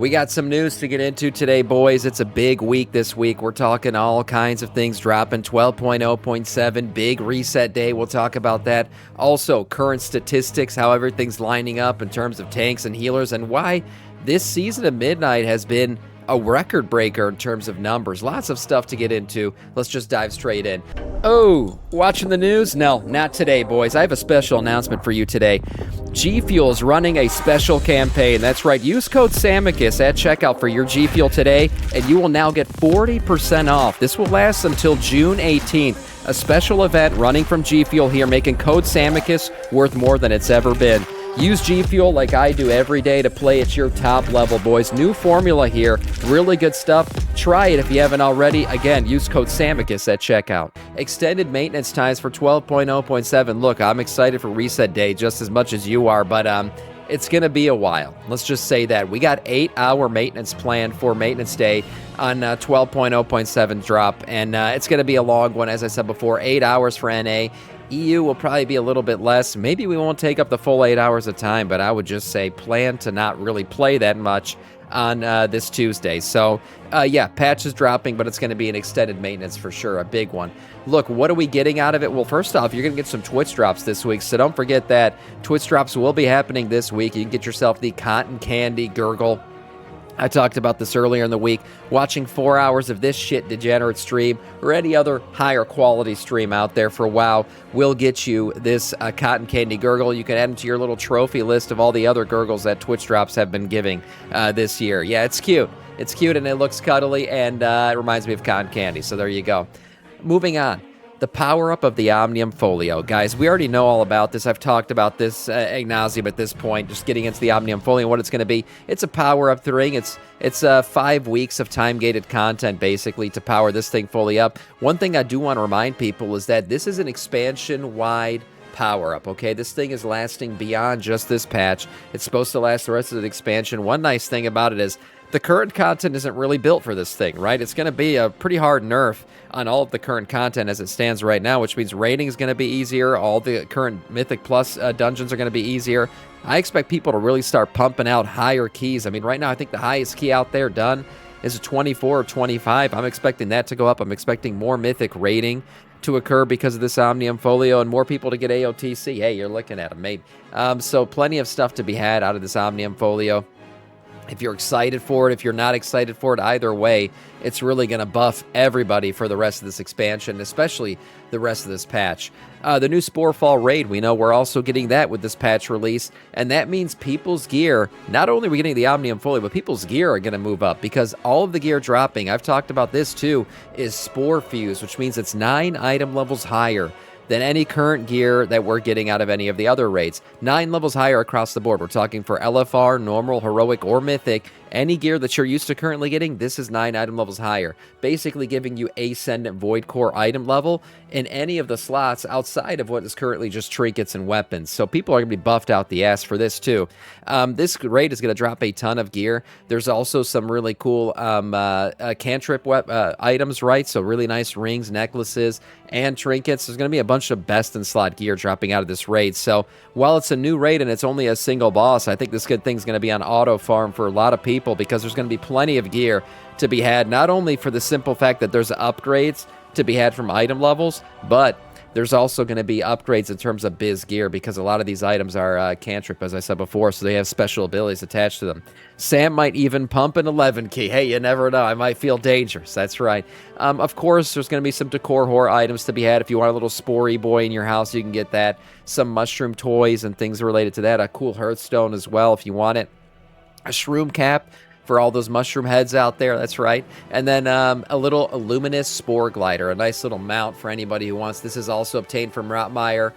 We got some news to get into today, boys. It's a big week this week. We're talking all kinds of things dropping. 12.0.7, big reset day. We'll talk about that. Also, current statistics, how everything's lining up in terms of tanks and healers, and why this season of Midnight has been a record breaker in terms of numbers. Lots of stuff to get into. Let's just dive straight in. Oh, watching the news? No, not today, boys. I have a special announcement for you today. G Fuel is running a special campaign. That's right. Use code Samiccus at checkout for your G Fuel today, and you will now get 40% off. This will last until June 18th. A special event running from G Fuel here, making code Samiccus worth more than it's ever been. Use G Fuel like I do every day to play at your top level, boys. New formula here. Really good stuff. Try it if you haven't already. Again, use code Samiccus at checkout. Extended maintenance times for 12.0.7. Look, I'm excited for reset day just as much as you are, but it's going to be a while. Let's just say that. We got 8-hour maintenance planned for maintenance day on 12.0.7 drop, and it's going to be a long one, as I said before, 8 hours for NA. EU will probably be a little bit less. Maybe we won't take up the full 8 hours of time, but I would just say plan to not really play that much on this Tuesday. So, yeah, patch is dropping, but it's going to be an extended maintenance for sure, a big one. Look, what are we getting out of it? Well, first off, you're going to get some Twitch drops this week, so don't forget that. Twitch drops will be happening this week. You can get yourself the Cotton Candy Gurgle. I talked about this earlier in the week. Watching 4 hours of this shit degenerate stream or any other higher quality stream out there for WoW will get you this Cotton Candy Gurgle. You can add them to your little trophy list of all the other gurgles that Twitch drops have been giving this year. Yeah, it's cute. It's cute and it looks cuddly, and it reminds me of cotton candy. So there you go. Moving on. The power-up of the Omnium Folio. Guys, we already know all about this. I've talked about this ad nauseum at this point, just getting into the Omnium Folio and what it's going to be. It's a power-up thing. It's 5 weeks of time-gated content, basically, to power this thing fully up. One thing I do want to remind people is that this is an expansion-wide power-up, okay? This thing is lasting beyond just this patch. It's supposed to last the rest of the expansion. One nice thing about it is the current content isn't really built for this thing, right? It's going to be a pretty hard nerf on all of the current content as it stands right now, which means raiding is going to be easier. All the current Mythic Plus dungeons are going to be easier. I expect people to really start pumping out higher keys. I mean, right now, I think the highest key out there done is a 24 or 25. I'm expecting that to go up. I'm expecting more Mythic raiding to occur because of this Omnium Folio and more people to get AOTC. Hey, you're looking at them, maybe. So plenty of stuff to be had out of this Omnium Folio. If you're excited for it, if you're not excited for it, either way, it's really going to buff everybody for the rest of this expansion, especially the rest of this patch. The new Sporefall raid, we know we're also getting that with this patch release, and that means people's gear, not only are we getting the Omnium Folio, but people's gear are going to move up because all of the gear dropping, I've talked about this too, is Spore Fuse, which means it's 9 item levels higher than any current gear that we're getting out of any of the other raids. 9 levels higher across the board. We're talking for LFR, normal, heroic, or mythic. Any gear that you're used to currently getting, this is 9 item levels higher. Basically giving you Ascendant Void Core item level in any of the slots outside of what is currently just trinkets and weapons. So people are going to be buffed out the ass for this too. This raid is going to drop a ton of gear. There's also some really cool cantrip items, right? So really nice rings, necklaces, and trinkets. There's going to be a bunch of best in slot gear dropping out of this raid. So while it's a new raid and it's only a single boss, I think this good thing's going to be on auto farm for a lot of people because there's going to be plenty of gear to be had, not only for the simple fact that there's upgrades to be had from item levels, but there's also going to be upgrades in terms of biz gear because a lot of these items are cantrip, as I said before, so they have special abilities attached to them. Sam might even pump an 11 key. Hey, you never know. I might feel dangerous. That's right. Of course, there's going to be some decor horror items to be had. If you want a little sporey boy in your house, you can get that. Some mushroom toys and things related to that. A cool hearthstone as well if you want it. A shroom cap for all those mushroom heads out there, that's right. And then a little luminous spore glider, a nice little mount for anybody who wants. This is also obtained from Rotmeyer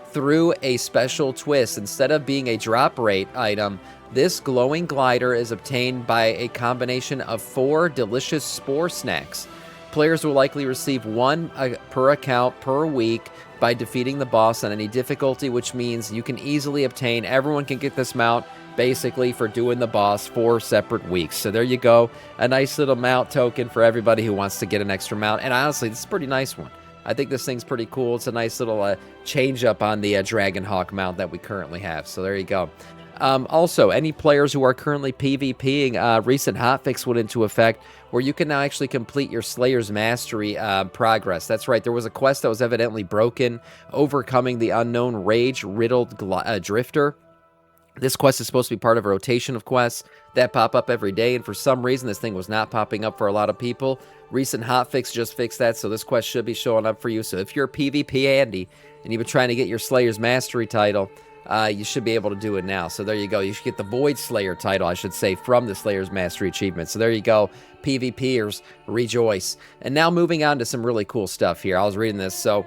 through a special twist. Instead of being a drop rate item, this glowing glider is obtained by a combination of 4 delicious spore snacks. Players will likely receive 1 per account per week by defeating the boss on any difficulty, which means you can easily obtain, everyone can get this mount basically for doing the boss 4 separate weeks. So there you go, a nice little mount token for everybody who wants to get an extra mount. And honestly, this is a pretty nice one. I think this thing's pretty cool. It's a nice little change up on the Dragonhawk mount that we currently have. So there you go. Also, any players who are currently PvPing, recent hotfix went into effect where you can now actually complete your Slayer's Mastery progress. That's right, there was a quest that was evidently broken, overcoming the unknown rage-riddled drifter. This quest is supposed to be part of a rotation of quests that pop up every day, and for some reason this thing was not popping up for a lot of people. Recent hotfix just fixed that, so this quest should be showing up for you. So if you're a PvP Andy and you've been trying to get your Slayer's Mastery title, you should be able to do it now. So there you go. You should get the Void Slayer title, I should say, from the Slayer's Mastery achievement. So there you go. PvPers, rejoice. And now moving on to some really cool stuff here. I was reading this. So,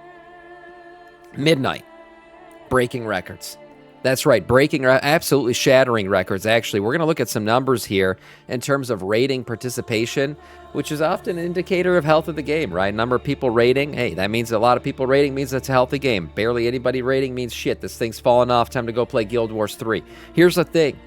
Midnight, breaking records. That's right, absolutely shattering records, actually. We're going to look at some numbers here in terms of rating participation, which is often an indicator of health of the game, right? Number of people rating, hey, that means a lot of people rating means it's a healthy game. Barely anybody rating means shit, this thing's falling off, time to go play Guild Wars 3. Here's the thing.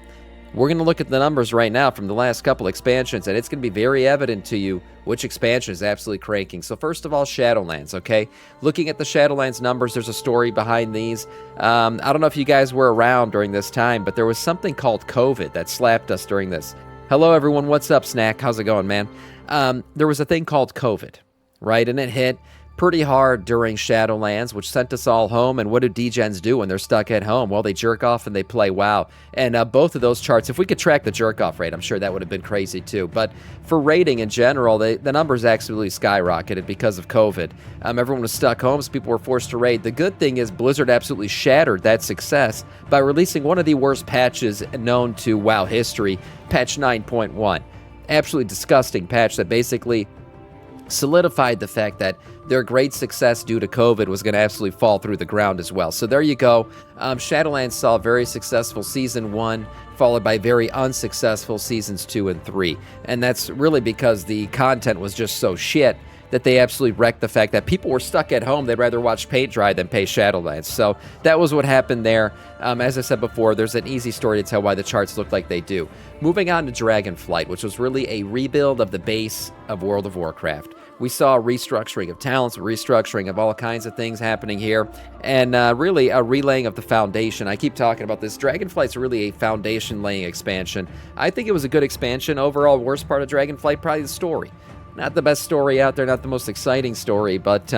We're going to look at the numbers right now from the last couple expansions, and it's going to be very evident to you which expansion is absolutely cranking. So first of all, Shadowlands, okay? Looking at the Shadowlands numbers, there's a story behind these. I don't know if you guys were around during this time, but there was something called COVID that slapped us during this. Hello, everyone. What's up, Snack? How's it going, man? There was a thing called COVID, right? And it hit pretty hard during Shadowlands, which sent us all home. And what do degens do when they're stuck at home? Well, they jerk off and they play WoW. And both of those charts, if we could track the jerk-off rate, I'm sure that would have been crazy too. But for rating in general, the numbers absolutely skyrocketed because of COVID. Everyone was stuck home, so people were forced to raid. The good thing is Blizzard absolutely shattered that success by releasing one of the worst patches known to WoW history, patch 9.1. Absolutely disgusting patch that basically solidified the fact that their great success due to COVID was going to absolutely fall through the ground as well. So there you go. Shadowlands saw a very successful Season 1, followed by very unsuccessful Seasons 2 and 3. And that's really because the content was just so shit that they absolutely wrecked the fact that people were stuck at home. They'd rather watch paint dry than play Shadowlands. So that was what happened there. As I said before, there's an easy story to tell why the charts look like they do. Moving on to Dragonflight, which was really a rebuild of the base of World of Warcraft. We saw a restructuring of talents, a restructuring of all kinds of things happening here, and really a relaying of the foundation. I keep talking about this. Dragonflight's really a foundation-laying expansion. I think it was a good expansion. Overall, worst part of Dragonflight, probably the story. Not the best story out there, not the most exciting story, but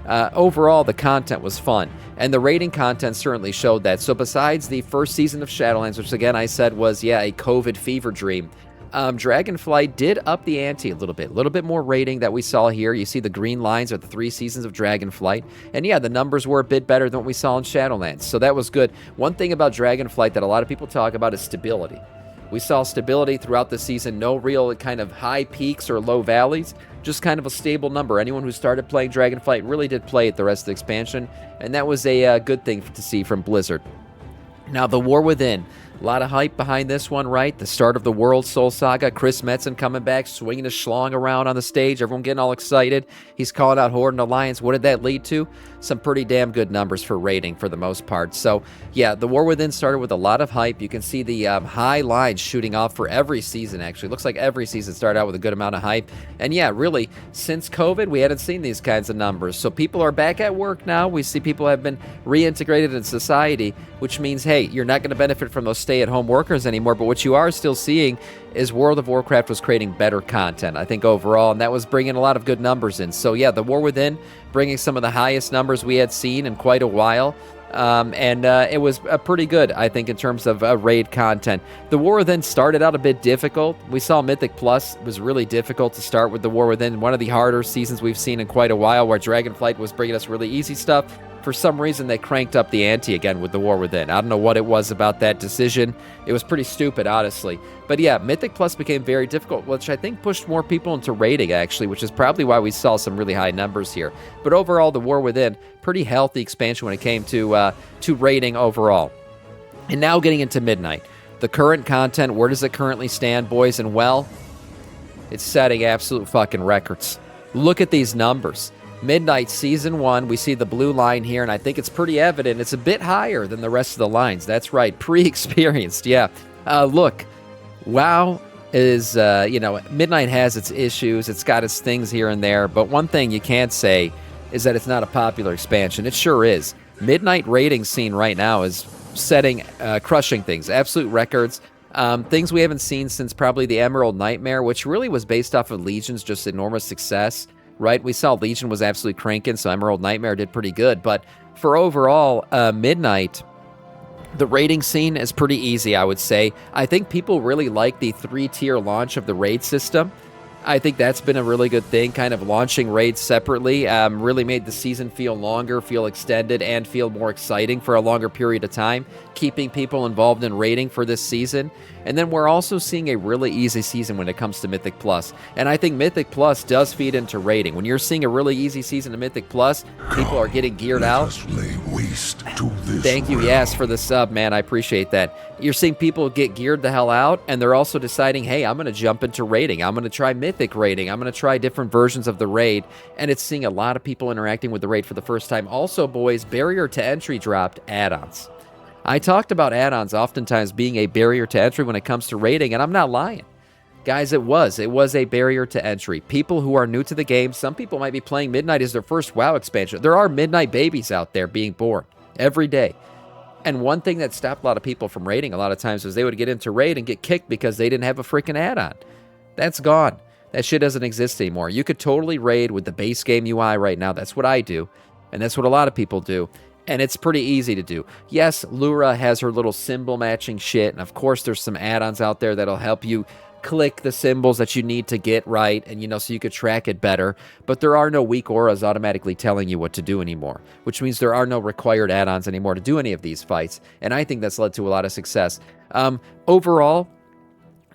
overall, the content was fun. And the rating content certainly showed that. So besides the first season of Shadowlands, which again I said was, yeah, a COVID fever dream, Dragonflight did up the ante a little bit more rating that we saw here. You see the green lines are the 3 seasons of Dragonflight, and yeah, the numbers were a bit better than what we saw in Shadowlands, so that was good. One thing about Dragonflight that a lot of people talk about is stability. We saw stability throughout the season, no real kind of high peaks or low valleys, just kind of a stable number. Anyone who started playing Dragonflight really did play it the rest of the expansion, and that was a good thing to see from Blizzard. Now, The War Within. A lot of hype behind this one, right? The start of the World Soul Saga. Chris Metzen coming back, swinging his schlong around on the stage. Everyone getting all excited. He's calling out Horde and Alliance. What did that lead to? Some pretty damn good numbers for rating for the most part. So, yeah, The War Within started with a lot of hype. You can see the high lines shooting off for every season, actually. Looks like every season started out with a good amount of hype. And, yeah, really, since COVID, we hadn't seen these kinds of numbers. So people are back at work now. We see people have been reintegrated in society, which means, hey, you're not going to benefit from those stay-at-home workers anymore, but what you are still seeing is World of Warcraft was creating better content, I think, overall, and that was bringing a lot of good numbers in. So, yeah, The War Within, bringing some of the highest numbers we had seen in quite a while, and it was pretty good, I think, in terms of raid content. The War Within started out a bit difficult. We saw Mythic Plus was really difficult to start with The War Within, one of the harder seasons we've seen in quite a while, where Dragonflight was bringing us really easy stuff. For some reason, they cranked up the ante again with The War Within. I don't know what it was about that decision. It was pretty stupid, honestly. But yeah, Mythic Plus became very difficult, which I think pushed more people into raiding, actually, which is probably why we saw some really high numbers here. But overall, The War Within, pretty healthy expansion when it came to raiding overall. And now getting into Midnight. The current content, where does it currently stand, boys? And well, it's setting absolute fucking records. Look at these numbers. Midnight Season 1, we see the blue line here, and I think it's pretty evident. It's a bit higher than the rest of the lines. That's right, pre-experienced, yeah. Look, WoW is, Midnight has its issues. It's got its things here and there, but one thing you can't say is that it's not a popular expansion. It sure is. Midnight rating scene right now is crushing things, absolute records. Things we haven't seen since probably the Emerald Nightmare, which really was based off of Legion's just enormous success, right? We saw Legion was absolutely cranking, so Emerald Nightmare did pretty good. But for overall, Midnight, the raiding scene is pretty easy, I would say. I think people really like the 3-tier launch of the raid system. I think that's been a really good thing, kind of launching raids separately. Really made the season feel longer, feel extended, and feel more exciting for a longer period of time, keeping people involved in raiding for this season. And then we're also seeing a really easy season when it comes to Mythic Plus. And I think Mythic Plus does feed into raiding. When you're seeing a really easy season of Mythic Plus, people are getting geared out. Thank you, Yas, for the sub, man. I appreciate that. You're seeing people get geared the hell out, and they're also deciding, hey, I'm going to jump into raiding. I'm going to try Mythic raiding. I'm going to try different versions of the raid. And it's seeing a lot of people interacting with the raid for the first time. Also, boys, barrier to entry dropped add-ons. I talked about add-ons oftentimes being a barrier to entry when it comes to raiding, and I'm not lying. Guys, it was a barrier to entry. People who are new to the game, some people might be playing Midnight as their first WoW expansion. There are Midnight babies out there being born every day. And one thing that stopped a lot of people from raiding a lot of times was they would get into raid and get kicked because they didn't have a freaking add-on. That's gone. That shit doesn't exist anymore. You could totally raid with the base game UI right now. That's what I do, and that's what a lot of people do. And it's pretty easy to do. Yes, Lura has her little symbol matching shit, and of course there's some add-ons out there that'll help you click the symbols that you need to get right, and so you could track it better. But there are no weak auras automatically telling you what to do anymore, which means there are no required add-ons anymore to do any of these fights. And I think that's led to a lot of success. Overall,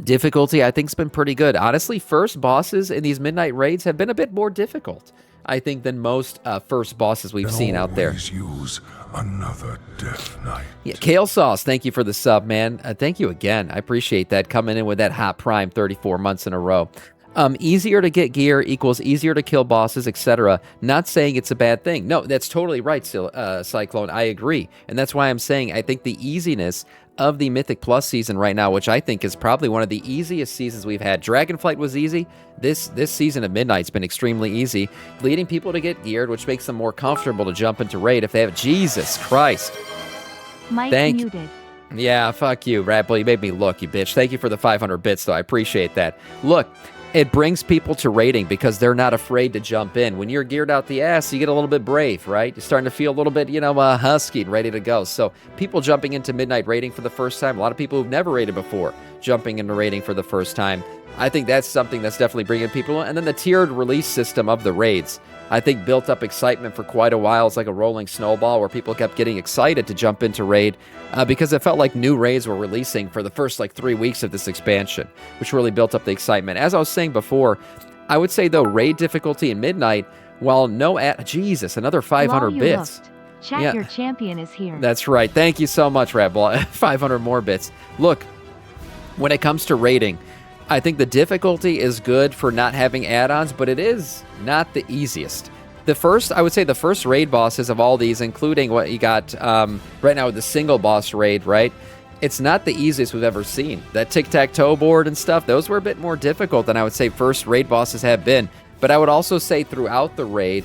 difficulty I think has been pretty good. Honestly, first bosses in these Midnight raids have been a bit more difficult, I think, than most first bosses we've seen out there. Use another death knight. Yeah, Kale Sauce, thank you for the sub, man. Thank you again. I appreciate that, coming in with that hot prime 34 months in a row. Easier to get gear equals easier to kill bosses, etc. Not saying it's a bad thing. No, that's totally right, Cyclone. I agree. And that's why I'm saying I think the easiness of the Mythic Plus season right now, which I think is probably one of the easiest seasons we've had. Dragonflight was easy. This season of Midnight's been extremely easy, leading people to get geared, which makes them more comfortable to jump into raid if they have. Jesus Christ. Mike muted. Yeah, fuck you, Ratbull. You made me look, you bitch. Thank you for the 500 bits, though. I appreciate that. Look, it brings people to raiding because they're not afraid to jump in. When you're geared out the ass, you get a little bit brave, right? You're starting to feel a little bit, husky and ready to go. So people jumping into Midnight raiding for the first time, a lot of people who've never raided before jumping into raiding for the first time. I think that's something that's definitely bringing people in. And then the tiered release system of the raids, I think, built up excitement for quite a while. It's like a rolling snowball where people kept getting excited to jump into raid because it felt like new raids were releasing for the first 3 weeks of this expansion, which really built up the excitement. As I was saying before, I would say, though, raid difficulty in Midnight, while Jesus, another 500 bits. Chat, your champion is here. That's right. Thank you so much, Ratball. 500 more bits. Look, when it comes to raiding, I think the difficulty is good for not having add-ons, but it is not the easiest. I would say the first raid bosses of all these, including what you got right now with the single boss raid, right? It's not the easiest we've ever seen. That tic-tac-toe board and stuff, those were a bit more difficult than I would say first raid bosses have been. But I would also say throughout the raid,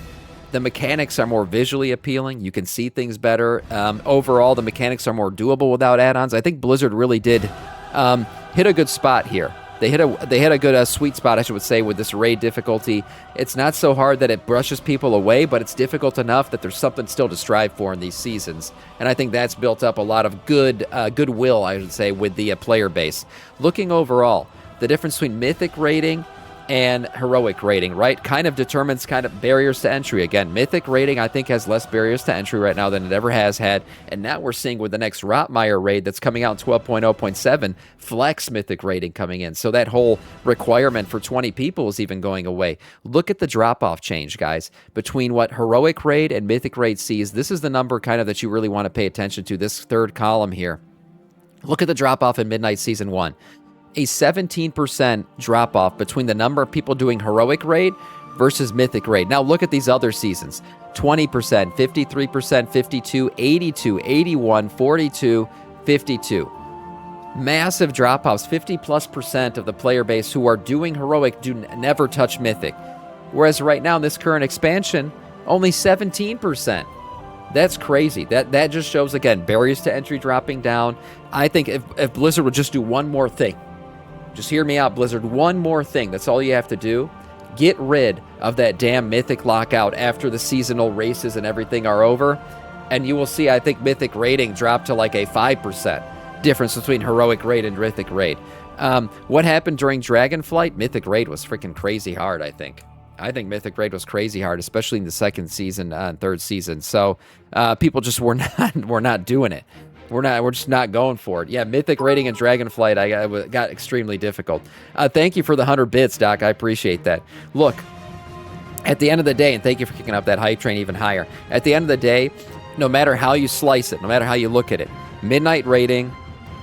the mechanics are more visually appealing. You can see things better. Overall, the mechanics are more doable without add-ons. I think Blizzard really did hit a good spot here. They hit a good sweet spot, I should say, with this raid difficulty. It's not so hard that it brushes people away, but it's difficult enough that there's something still to strive for in these seasons. And I think that's built up a lot of goodwill, I should say, with the player base. Looking overall, the difference between Mythic raiding and heroic rating, right, kind of determines barriers to entry. Again, Mythic rating, I think, has less barriers to entry right now than it ever has had, and now we're seeing with the next Rotmeyer raid that's coming out in 12.0.7, Flex Mythic rating coming in, so that whole requirement for 20 people is even going away. Look at the drop-off change, guys, between what heroic raid and Mythic raid sees. This is the number that you really want to pay attention to, this third column here. Look at the drop-off in Midnight Season 1. A 17% drop-off between the number of people doing heroic raid versus Mythic raid. Now look at these other seasons. 20%, 53%, 52, 82, 81, 42, 52. Massive drop-offs. 50+% of the player base who are doing heroic never touch Mythic. Whereas right now in this current expansion, only 17%. That's crazy. That just shows, again, barriers to entry dropping down. I think if Blizzard would just do one more thing, just hear me out, Blizzard, one more thing, that's all you have to do. Get rid of that damn Mythic lockout after the seasonal races and everything are over, and you will see, I think, Mythic rating drop to like a 5% difference between Heroic raid and Mythic raid. What happened during Dragonflight? Mythic raid was freaking crazy hard, I think. I think Mythic raid was crazy hard, especially in the second season and third season. So people just were not doing it. We're just not going for it. Yeah, Mythic raiding and Dragonflight, I got extremely difficult. Thank you for the 100 bits, Doc. I appreciate that. Look, at the end of the day, and thank you for kicking up that hype train even higher. At the end of the day, no matter how you slice it, no matter how you look at it, Midnight raiding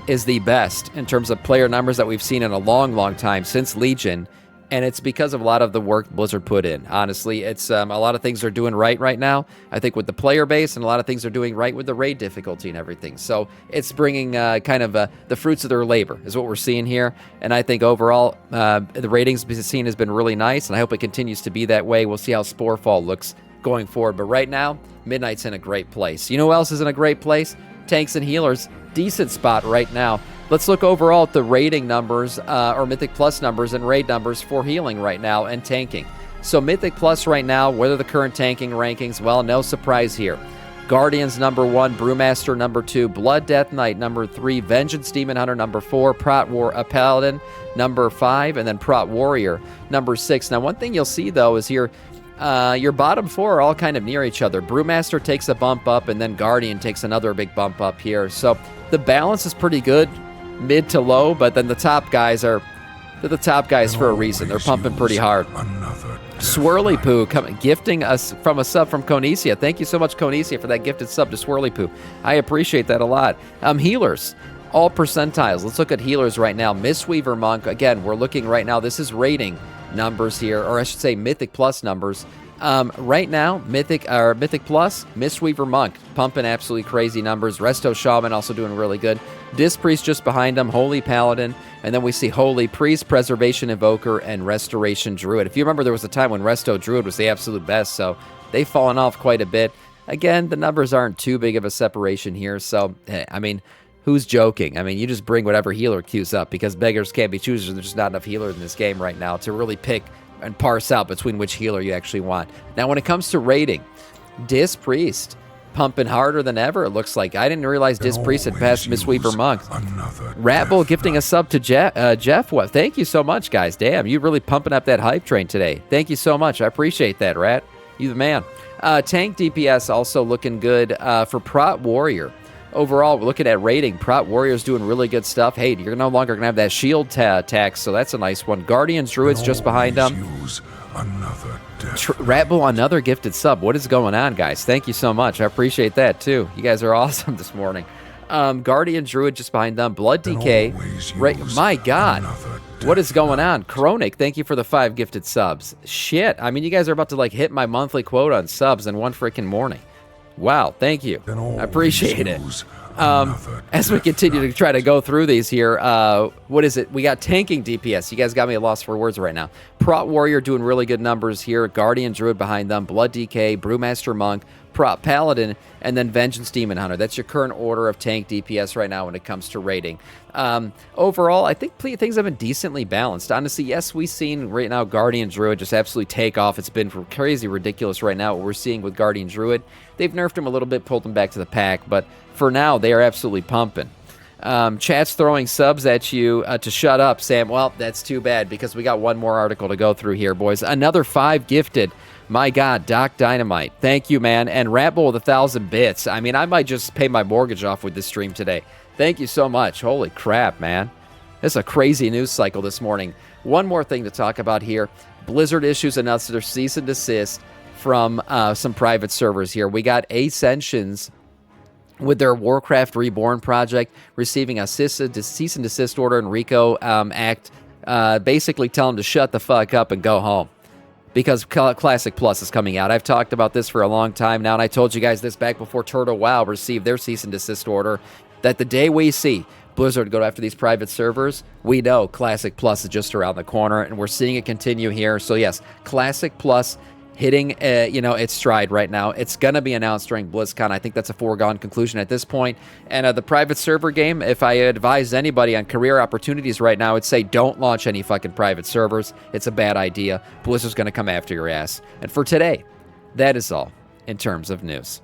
is the best in terms of player numbers that we've seen in a long, long time since Legion. And it's because of a lot of the work Blizzard put in. Honestly, it's a lot of things they're doing right now, I think, with the player base, and a lot of things they're doing right with the raid difficulty and everything. So it's bringing kind of the fruits of their labor is what we're seeing here. And I think overall, the ratings seen has been really nice, and I hope it continues to be that way. We'll see how Sporefall looks going forward. But right now, Midnight's in a great place. You know who else is in a great place? Tanks and healers. Decent spot right now. Let's look overall at the rating numbers, or Mythic Plus numbers and raid numbers for healing right now and tanking. So Mythic Plus right now, what are the current tanking rankings? Well, no surprise here. Guardians number 1, Brewmaster number 2, Blood Death Knight number 3, Vengeance Demon Hunter number 4, Paladin number 5, and then Prot Warrior number 6. Now, one thing you'll see, though, is here your bottom 4 are all kind of near each other. Brewmaster takes a bump up, and then Guardian takes another big bump up here. So the balance is pretty good, mid to low, but then the top guys they're the top guys for a reason. They're pumping pretty hard. Swirly Poo gifting us from a sub from Conicia. Thank you so much, Conicia, for that gifted sub to Swirly Poo. I appreciate that a lot. Healers, all percentiles. Let's look at healers right now. Mistweaver Monk, again, we're looking right now. This is rating numbers here, or I should say Mythic Plus numbers. Right now, Mythic Plus, Mistweaver Monk, pumping absolutely crazy numbers. Resto Shaman also doing really good. Disc Priest just behind him, Holy Paladin, and then we see Holy Priest, Preservation Invoker, and Restoration Druid. If you remember, there was a time when Resto Druid was the absolute best, so they've fallen off quite a bit. Again, the numbers aren't too big of a separation here, so, I mean, who's joking? I mean, you just bring whatever healer queues up, because beggars can't be choosers. There's just not enough healers in this game right now to really pick and parse out between which healer you actually want. Now, when it comes to rating, Disc Priest pumping harder than ever, it looks like. I didn't realize Disc Priest had passed Mistweaver Monk. Ratbull gifting a sub to Jeff. Well, thank you so much, guys. Damn, you really pumping up that hype train today. Thank you so much. I appreciate that, Rat. You the man. Tank DPS also looking good for Prot Warrior. Overall, we're looking at rating. Prot Warrior's doing really good stuff. Hey, you're no longer going to have that shield tax, so that's a nice one. Guardians Druid's just behind them. Ratbull, another gifted sub. What is going on, guys? Thank you so much. I appreciate that, too. You guys are awesome this morning. Guardian Druid just behind them. Blood Decay. My God. What is going on? Chronic, thank you for the 5 gifted subs. Shit. I mean, you guys are about to, like, hit my monthly quote on subs in one freaking morning. Wow, thank you. I appreciate it. As we continue to try to go through these here, what is it? We got tanking DPS. You guys got me at loss for words right now. Prot Warrior doing really good numbers here. Guardian Druid behind them. Blood DK, Brewmaster Monk, Prot Paladin, and then Vengeance Demon Hunter. That's your current order of tank DPS right now when it comes to rating. Overall, I think things have been decently balanced. Honestly, yes, we've seen right now Guardian Druid just absolutely take off. It's been crazy ridiculous right now what we're seeing with Guardian Druid. They've nerfed him a little bit, pulled him back to the pack, but for now, they are absolutely pumping. Chat's throwing subs at you to shut up, Sam. Well, that's too bad because we got one more article to go through here, boys. Another 5 gifted. My God, Doc Dynamite. Thank you, man. And Ratbull with 1,000 bits. I mean, I might just pay my mortgage off with this stream today. Thank you so much. Holy crap, man. This is a crazy news cycle this morning. One more thing to talk about here. Blizzard issues announced their cease and desist from some private servers here. We got Ascensions with their Warcraft Reborn project receiving a cease and desist order and RICO Act, basically telling them to shut the fuck up and go home. Because Classic Plus is coming out. I've talked about this for a long time now, and I told you guys this back before Turtle WoW received their cease and desist order, that the day we see Blizzard go after these private servers, we know Classic Plus is just around the corner, and we're seeing it continue here. So yes, Classic Plus hitting, its stride right now. It's going to be announced during BlizzCon. I think that's a foregone conclusion at this point. And the private server game, if I advise anybody on career opportunities right now, I'd say don't launch any fucking private servers. It's a bad idea. Blizzard's going to come after your ass. And for today, that is all in terms of news.